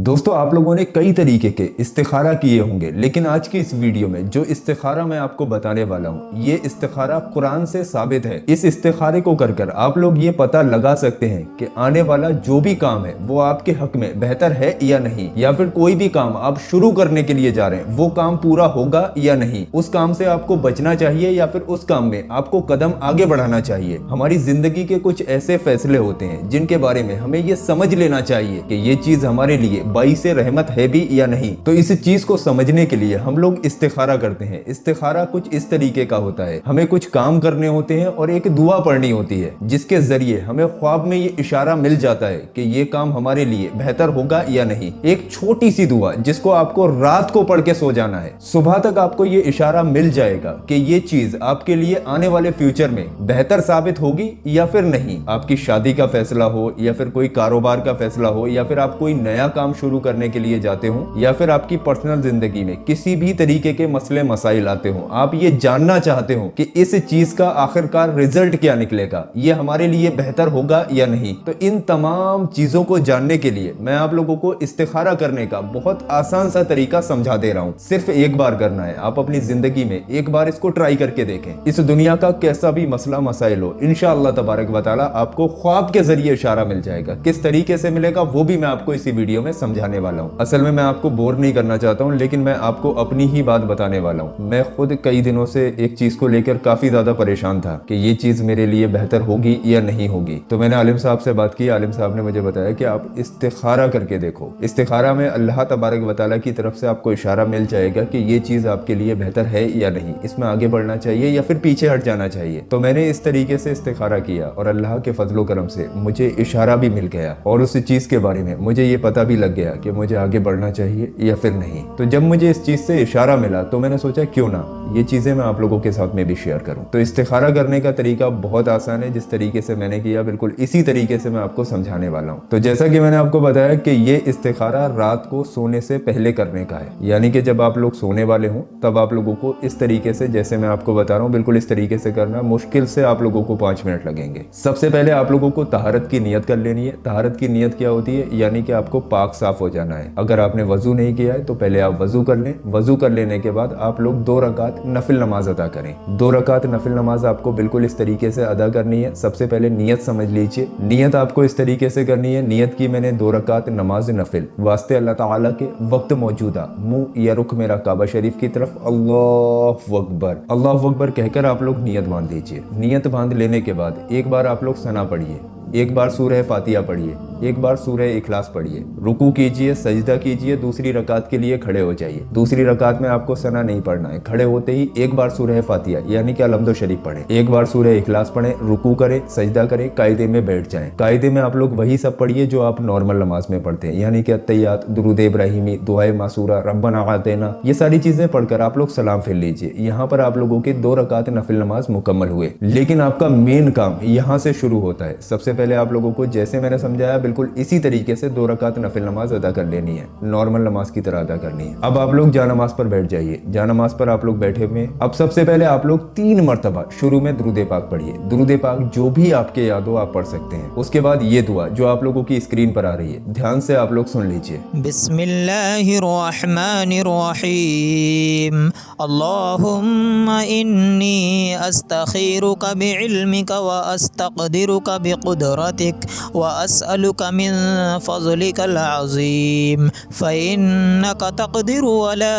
दोस्तों आप लोगों ने कई तरीके के इस्तिखारा किए होंगे, लेकिन आज की इस वीडियो में जो इस्तिखारा मैं आपको बताने वाला हूँ ये इस्तिखारा कुरान से साबित है। इस इस्तिखारे को कर आप लोग ये पता लगा सकते हैं कि आने वाला जो भी काम है वो आपके हक में बेहतर है या नहीं, या फिर कोई भी काम आप शुरू करने के लिए जा रहे हैं वो काम पूरा होगा या नहीं, उस काम से आपको बचना चाहिए या फिर उस काम में आपको कदम आगे बढ़ाना चाहिए। हमारी जिंदगी के कुछ ऐसे फैसले होते हैं जिनके बारे में हमें ये समझ लेना चाहिए कि ये चीज हमारे लिए बाइस रहमत है भी या नहीं। तो इस चीज को समझने के लिए हम लोग इस्तिखारा करते हैं। इस्तिखारा कुछ इस तरीके का होता है, हमें कुछ काम करने होते हैं और एक दुआ पढ़नी होती है जिसके जरिए हमें ख्वाब में ये इशारा मिल जाता है कि ये काम हमारे लिए बेहतर होगा या नहीं। एक छोटी सी दुआ जिसको आपको रात को पढ़ के सो जाना है, सुबह तक आपको ये इशारा मिल जाएगा कि ये चीज आपके लिए आने वाले फ्यूचर में बेहतर साबित होगी या फिर नहीं। आपकी शादी का फैसला हो या फिर कोई कारोबार का फैसला हो या फिर आप कोई नया काम शुरू करने के लिए जाते हो या फिर आपकी पर्सनल जिंदगी में किसी भी तरीके के मसले मसाइल आते हो, आप ये जानना चाहते हो कि इस चीज का आखिरकार रिजल्ट क्या निकलेगा, ये हमारे लिए बेहतर होगा या नहीं। तो इन तमाम चीजों को जानने के लिए मैं आप लोगों को इस्तिखारा करने का बहुत आसान सा तरीका समझा दे रहा हूँ। सिर्फ एक बार करना है, आप अपनी जिंदगी में एक बार इसको ट्राई करके देखें। इस दुनिया का कैसा भी मसला मसाइल हो, इंशाअल्लाह तबारक व तआला आपको ख्वाब के जरिए इशारा मिल जाएगा। किस तरीके से मिलेगा वो भी मैं आपको इसी वीडियो में समझाने वाला हूँ। असल में मैं आपको बोर नहीं करना चाहता हूँ, लेकिन मैं आपको अपनी ही बात बताने वाला हूँ। मैं खुद कई दिनों से एक चीज को लेकर काफी ज्यादा परेशान था कि ये चीज मेरे लिए बेहतर होगी या नहीं होगी। तो मैंने आलिम साहब से बात की, आलिम साहब ने मुझे बताया कि आप इस्तिखारा करके देखो। इस्तिखारा में अल्लाह तबारक व तआला की तरफ से आपको इशारा मिल जाएगा कि ये चीज आपके लिए बेहतर है या नहीं, इसमें आगे बढ़ना चाहिए या फिर पीछे हट जाना चाहिए। तो मैंने इस तरीके से इस्तिखारा किया और अल्लाह के फजलो करम से मुझे इशारा भी मिल गया और उस चीज के बारे में मुझे ये पता भी लग गया कि मुझे आगे बढ़ना चाहिए या फिर नहीं। तो जब मुझे इस चीज से इशारा मिला तो मैंने सोचा क्यों ना ये चीजें मैं आप लोगों के साथ में भी शेयर करूं। तो इस्तिखारा करने का तरीका बहुत आसान है, जिस तरीके से मैंने किया बिल्कुल इसी तरीके से मैं आपको समझाने वाला हूं। तो जैसा कि मैंने आपको बताया कि ये इस्तिखारा रात को सोने से पहले करने का है, यानी कि जब आप लोग सोने वाले हों तब आप लोगों को इस तरीके से, जैसे मैं आपको बता रहा हूँ बिल्कुल इस तरीके से करना। मुश्किल से आप लोगों को 5 मिनट लगेंगे। सबसे पहले आप लोगों को तहारत की नियत कर लेनी है। तहारत की नियत क्या होती है, यानी कि आपको पाक साफ हो जाना है। अगर आपने वजू नहीं किया है तो पहले आप वजू कर लें। वजू कर लेने के बाद आप लोग 2 रकात नफिल नमाज अदा करें। 2 रकात नफिल नमाज आपको बिल्कुल इस तरीके से अदा करनी है। सबसे पहले नियत समझ लीजिए। नियत आपको इस तरीके से करनी है, नियत की मैंने 2 रकात नमाज नफिल वास्ते अल्लाह ताला के वक्त मौजूदा मुंह या रुख मेरा काबा शरीफ की तरफ अल्लाह अकबर कहकर आप लोग नियत बांध लीजिए। नियत बांध लेने के बाद एक बार आप लोग सना पढ़िए, एक बार सूरह फातिहा पढ़िए, एक बार सूरह इखलास पढ़िए, रुकू कीजिए, सजदा कीजिए, दूसरी रकात के लिए खड़े हो जाइए। दूसरी रकात में आपको सना नहीं पढ़ना है, खड़े होते ही एक बार सूरह फातिहा यानी कि अलहम्दुल शरीफ पढ़े, एक बार सूरह इखलास पढ़े, रुकू करें, सजदा करें, कायदे में बैठ जाएं। कायदे में आप लोग वही सब पढ़िए जो आप नॉर्मल नमाज में पढ़ते हैं, यानी कि अत्तहियात, दुरूद इब्राहिमी, दुआए मासूरा, रब्बना आतिना, ये सारी चीजें पढ़कर आप लोग सलाम फिर लीजिए। यहाँ पर आप लोगों के 2 रकात नफिल नमाज मुकम्मल हुए। लेकिन आपका मेन काम यहाँ से शुरू होता है। सबसे पहले आप लोगों को जैसे मैंने समझाया बिल्कुल इसी तरीके से 2 रकात नफिल नमाज अदा कर लेनी है, नॉर्मल नमाज की तरह अदा करनी है। अब आप लोग जानमाज पर बैठ जाइए। जानमाज पर आप लोग बैठे हुए। अब सबसे पहले आप लोग 3 मरतबा शुरू में दुरूद पाक पढ़िए। दुरूद पाक जो भी आपके याद हो आप पढ़ सकते हैं। उसके बाद ये दुआ जो आप लोगों की स्क्रीन पर आ रही है, ध्यान से आप लोग सुन लीजिए। बिस्मिल्लाहिर्रहमानिर्रहीम अल्लाहुम्मा इन्नी अस्तखीरुका बिइल्मिका व अस्तक़दिरुका बिक़ुदरतिक व अस्अलुका मिन फ़ज़लिकल अज़ीम फ़इन्नका तक़दिरु व ला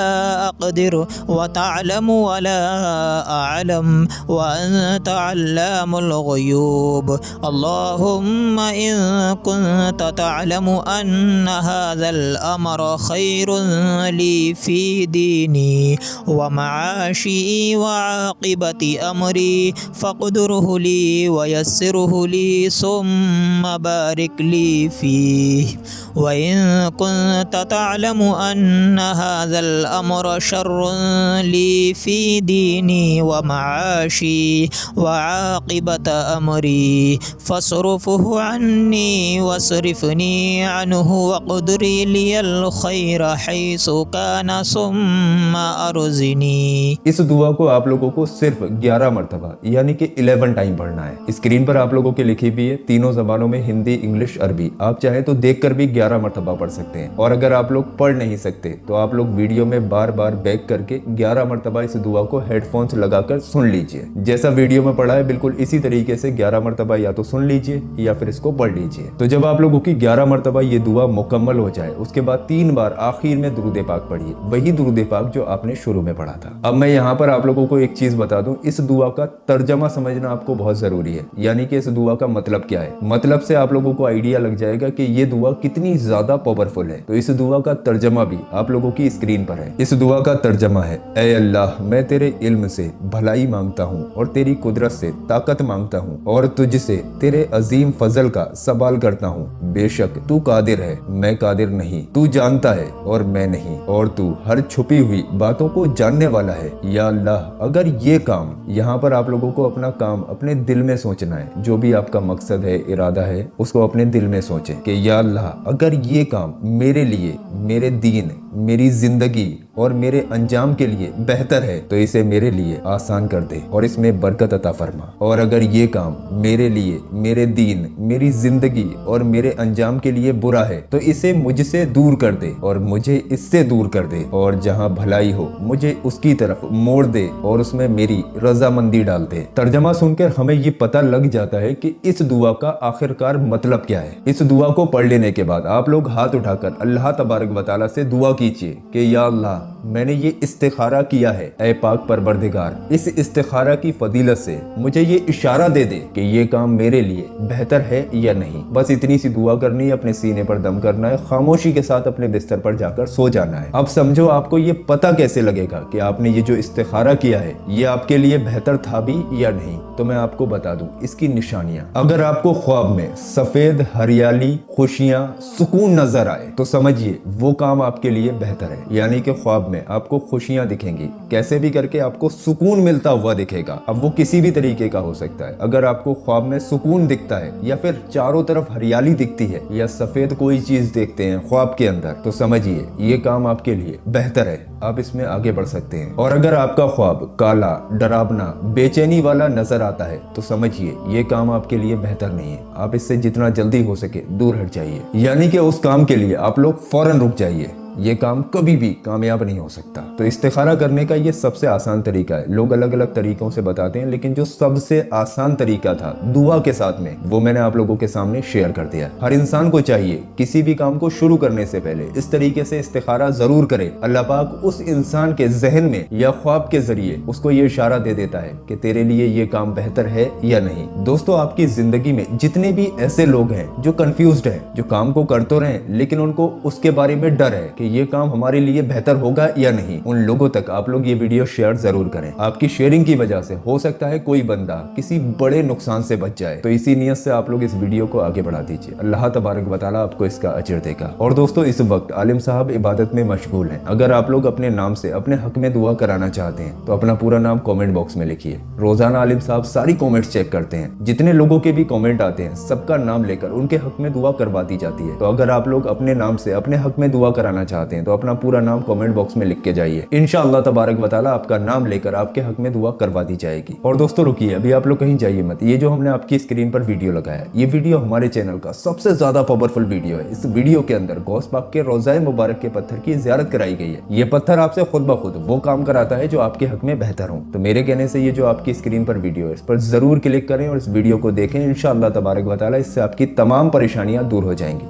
अक़दिरु व तअलमु व ला अअलम व अंत अल्लामुल ग़ुयूब अल्लाहुम्मा इन कुन्त तअलमु अन्न हाज़ल अम्र खैरुन ली फ़ी दीनी व मआशी व आक़िबति अमरी फ़क़दिरहु ली व यस्सिरहु ली सुम्मा बारिक ली फ़ीह व इन कुन्त तअलमु अन्न हाज़ल अम्र शर्रुन ली फ़ी दीनी व मआशी व आक़िबत अमरी फ़स्रिफ़हु अन्नी वस्रिफ़नी अन्हु वक़्दिर लियल खैर हैसु कान सुम्मा अरज़िनी। इस दुआ को आप लोगों को सिर्फ 11 मरतबा यानी कि 11 टाइम पढ़ना है। स्क्रीन पर आप लोगों के लिखी हुई है तीनों जबानों में, हिंदी, इंग्लिश, अरबी। भी आप चाहे तो देख कर भी 11 मरतबा पढ़ सकते हैं। और अगर आप लोग पढ़ नहीं सकते तो आप लोग वीडियो में बार बार बैक करके 11 मरतबा इस दुआ को हेडफोन्स लगाकर सुन लीजिए। जैसा वीडियो में पढ़ा है बिल्कुल इसी तरीके से 11 मरतबा या तो सुन लीजिए या फिर इसको पढ़ लीजिए। तो जब आप लोगों की 11 मरतबा ये दुआ मुकम्मल हो जाए उसके बाद 3 बार आखिर में दुरूद पाक पढ़िए, वही दुरूद पाक जो आपने शुरू में पढ़ा था। अब मैं यहाँ पर आप लोगों को एक चीज बता दूं, इस दुआ का तर्जमा समझना आपको बहुत जरूरी है, यानी कि इस दुआ का मतलब क्या है। मतलब से आप लोगों को आइडिया लग जाएगा कि ये दुआ कितनी ज्यादा पावरफुल है। तो इस दुआ का तर्जमा भी आप लोगों की स्क्रीन पर है। इस दुआ का तर्जमा है, ऐ अल्लाह मैं तेरे इल्म से भलाई मांगता हूँ और तेरी कुदरत से ताकत मांगता हूँ और तुझसे तेरे अजीम फजल का सवाल करता हूँ। बेशक तू कादिर है, मैं कादिर नहीं। तू जानता है और मैं नहीं, और तू हर छुपी हुई बातों को जानने वाला है। या अल्लाह अगर ये काम, यहाँ पर आप लोगों को अपना काम अपने दिल में सोचना है, जो भी आपका मकसद है, इरादा है, उसको अपने दिल में सोचें कि या अल्लाह अगर ये काम मेरे लिए, मेरे दीन, मेरी जिंदगी और मेरे अंजाम के लिए बेहतर है तो इसे मेरे लिए आसान कर दे और इसमें बरकत अता फरमा। और अगर ये काम मेरे लिए, मेरे दीन, मेरी जिंदगी और मेरे अंजाम के लिए बुरा है तो इसे मुझसे दूर कर दे और मुझे इससे दूर कर दे, और जहाँ भलाई हो मुझे उसकी तरफ मोड़ दे और उसमें मेरी रजामंदी डाल दे। तर्जमा सुनकर हमें ये पता लग जाता है कि इस दुआ का आखिरकार मतलब क्या है। इस दुआ को पढ़ लेने के बाद आप लोग हाथ उठाकर अल्लाह तबारक व तआला से दुआ कीजिए कि या अल्लाह मैंने ये इस्तिखारा किया है, ऐ पाक परवरदिगार इस इस्तिखारा की फजीलत से मुझे ये इशारा दे दे कि ये काम मेरे लिए बेहतर है या नहीं। बस इतनी सी दुआ करनी है, अपने सीने पर दम करना है, खामोशी के साथ अपने बिस्तर पर जाकर सो जाना है। अब समझो आपको ये पता कैसे लगेगा कि आपने ये जो इस्तिखारा किया है ये आपके लिए बेहतर था भी या नहीं। तो मैं आपको बता दूं इसकी निशानियां। अगर आपको ख्वाब में सफेद हरियाली, खुशियां, सुकून नजर आए तो समझिए वो काम आपके लिए बेहतर है, यानी कि ख्वाब में आपको खुशियां दिखेंगी, कैसे भी करके आपको सुकून मिलता हुआ दिखेगा। अब वो किसी भी तरीके का हो सकता है। अगर आपको ख्वाब में सुकून दिखता है या फिर चारों तरफ हरियाली दिखती है या सफेद कोई चीज देखते हैं ख्वाब के अंदर तो समझिए ये काम आपके लिए बेहतर है, आप इसमें आगे बढ़ सकते हैं। और अगर आपका ख्वाब काला, डरावना, बेचैनी वाला नजर आता है तो समझिए ये काम आपके लिए बेहतर नहीं है, आप इससे जितना जल्दी हो सके दूर हट जाइए, यानी कि उस काम के लिए आप लोग फौरन रुक जाइए। ये काम कभी भी कामयाब नहीं हो सकता। तो इस्तिखारा करने का ये सबसे आसान तरीका है। लोग अलग अलग तरीकों से बताते हैं, लेकिन जो सबसे आसान तरीका था दुआ के साथ में वो मैंने आप लोगों के सामने शेयर कर दिया। हर इंसान को चाहिए किसी भी काम को शुरू करने से पहले इस तरीके से इस्तिखारा जरूर करे। अल्लाह पाक उस इंसान के जहन में या ख्वाब के जरिए उसको ये इशारा दे देता है कि तेरे लिए ये काम बेहतर है या नहीं। दोस्तों आपकी जिंदगी में जितने भी ऐसे लोग हैं जो कंफ्यूज्ड हैं, जो काम को कर तो रहे लेकिन उनको उसके बारे में डर है कि ये काम हमारे लिए बेहतर होगा या नहीं, उन लोगों तक आप लोग ये वीडियो शेयर जरूर करें। आपकी शेयरिंग की वजह से हो सकता है कोई बंदा किसी बड़े नुकसान से बच जाए। तो इसी नियत से आप लोग इस वीडियो को आगे बढ़ा दीजिए। अल्लाह तबारक व तआला आपको इसका अजर देगा। और दोस्तों इस वक्त आलिम साहब इबादत में मशगूल हैं। अगर आप लोग अपने नाम से अपने हक में दुआ कराना चाहते हैं तो अपना पूरा नाम कॉमेंट बॉक्स में लिखिए। रोजाना आलिम साहब सारी कॉमेंट्स चेक करते हैं, जितने लोगों के भी कॉमेंट आते हैं सबका नाम लेकर उनके हक में दुआ करवा दी जाती है। तो अगर आप लोग अपने नाम से अपने हक में दुआ कराना चाहते हैं तो अपना पूरा नाम कमेंट बॉक्स में लिख के जाइए। इंशाअल्लाह तबारक व तआला आपका नाम लेकर आपके हक में दुआ करवा दी जाएगी। और दोस्तों रुकिए, अभी आप लोग कहीं जाइए मत। ये जो हमने आपकी स्क्रीन पर वीडियो लगाया, ये वीडियो हमारे चैनल का सबसे ज्यादा पावरफुल वीडियो है। इस वीडियो के अंदर गौस पाक के रोज़ाए मुबारक के पत्थर की ज़ियारत कराई गई है। ये पत्थर आपसे खुद ब खुद वो काम कराता है जो आपके हक में बेहतर हो। तो मेरे कहने से ये जो आपकी स्क्रीन पर वीडियो है इस पर जरूर क्लिक करें और इस वीडियो को देखें। इंशाअल्लाह तबारक व तआला इससे आपकी तमाम परेशानियां दूर हो जाएंगी।